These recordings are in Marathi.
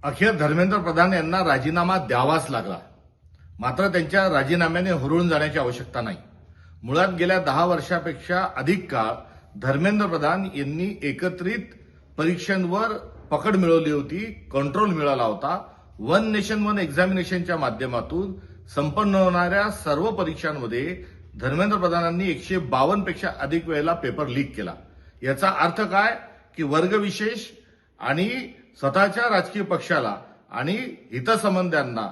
अखेर धर्मेंद्र प्रधान यांना राजीनामा द्यावाच लागला. मात्र त्यांच्या राजीनाम्याने हुरळून जाण्याची आवश्यकता नाही. मुळात गेल्या 10 वर्षापेक्षा अधिक काळ धर्मेंद्र प्रधान यांनी एकत्रित परीक्षांवर पकड मिळवली होती, कंट्रोल मिळाला होता. वन नेशन वन एक्झामिनेशनच्या माध्यमातून संपन्न होणाऱ्या सर्व परीक्षांमध्ये धर्मेंद्र प्रधानांनी 152 पेक्षा अधिक वेळेला पेपर लीक केला. याचा अर्थ काय की वर्गविशेष आणि स्वतःच्या राजकीय पक्षाला आणि हितसंबंधांना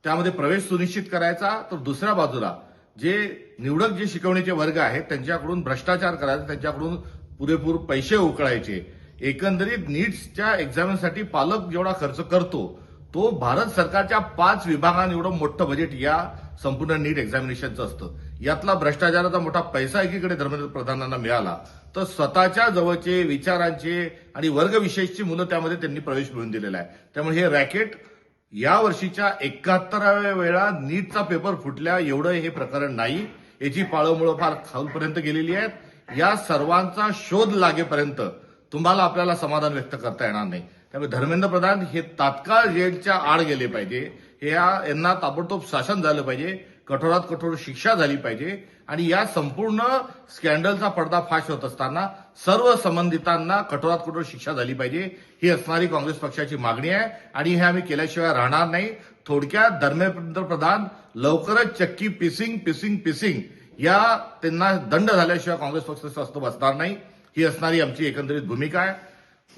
त्यामध्ये प्रवेश सुनिश्चित करायचा, तर दुसऱ्या बाजूला जे निवडक जे शिकवणीचे वर्ग आहेत त्यांच्याकडून भ्रष्टाचार करायचा, त्यांच्याकडून पुरेपूर पैसे उकळायचे. एकंदरीत नीट्सच्या एक्झामसाठी पालक जेवढा खर्च करतो तो भारत सरकारच्या 5 विभागांनी एवढं मोठं बजेट या संपूर्ण नीट एक्झामिनेशनचं असतं. यातला भ्रष्टाचाराचा मोठा पैसा एकीकडे धर्मेंद्र प्रधानांना मिळाला, तर स्वतःच्या जवळचे विचारांचे आणि वर्गविशेषची मुलं त्यामध्ये त्यांनी प्रवेश मिळवून दिलेला आहे. त्यामुळे हे रॅकेट या वर्षीच्या 71व्या वेळा नीटचा पेपर फुटल्या एवढं हे प्रकरण नाही. याची पाळंमुळं फार खालपर्यंत गेलेली आहेत. या सर्वांचा शोध लागेपर्यंत तुम्हाला आपल्याला समाधान व्यक्त करता येणार नाही. त्यामुळे धर्मेंद्र प्रधान हे तात्काळ जेलच्या आड गेले पाहिजे. यांना ताबडतोब शासन झालं पाहिजे, कठोरात कठोर शिक्षा झाली पाहिजे आणि या संपूर्ण स्कॅन्डलचा पर्दाफाश होत असताना सर्व संबंधितांना कठोरात कठोर शिक्षा झाली पाहिजे. ही असणारी काँग्रेस पक्षाची मागणी आहे आणि हे आम्ही केल्याशिवाय राहणार नाही. थोडक्यात धर्मेंद्र प्रधान लवकरच चक्की पिसिंग या त्यांना दंड झाल्याशिवाय काँग्रेस पक्ष स्वस्थ बसणार नाही. ही असणारी आमची एकंदरीत भूमिका आहे.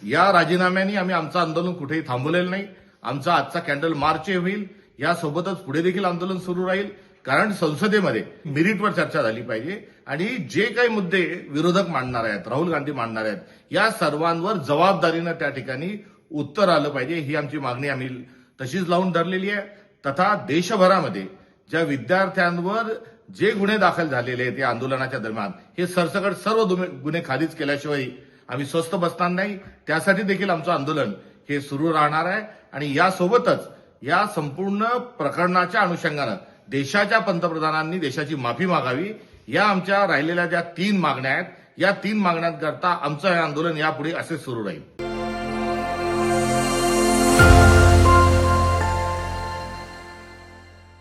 या राजीनाम्याने आम्ही आमचं आंदोलन कुठेही थांबवलेलं नाही. आमचा आजचा कॅन्डल मार्च होईल. यासोबतच पुढे देखील आंदोलन सुरू राहील, कारण संसदेमध्ये मेरिटवर चर्चा झाली पाहिजे आणि जे काही मुद्दे विरोधक मांडणार आहेत, राहुल गांधी मांडणार आहेत, या सर्वांवर जबाबदारीनं त्या ठिकाणी उत्तर आलं पाहिजे. ही आमची मागणी आम्ही तशीच लावून धरलेली आहे. तथा देशभरामध्ये ज्या विद्यार्थ्यांवर जे गुन्हे दाखल झालेले आहेत या आंदोलनाच्या दरम्यान, हे सरसकट सर्व गुन्हे खारिज केल्याशिवाय आम्ही स्वस्थ बसणार नाही. त्यासाठी देखील आमचं आंदोलन हे सुरू राहणार आहे आणि यासोबतच या संपूर्ण प्रकरणाच्या अनुषंगानं देशाच्या पंतप्रधानांनी देशाची माफी मागावी. या आमच्या राहिलेल्या ज्या 3 मागण्या आहेत, या 3 मागण्यांकरता आमचं हे आंदोलन यापुढे असे सुरू राहील.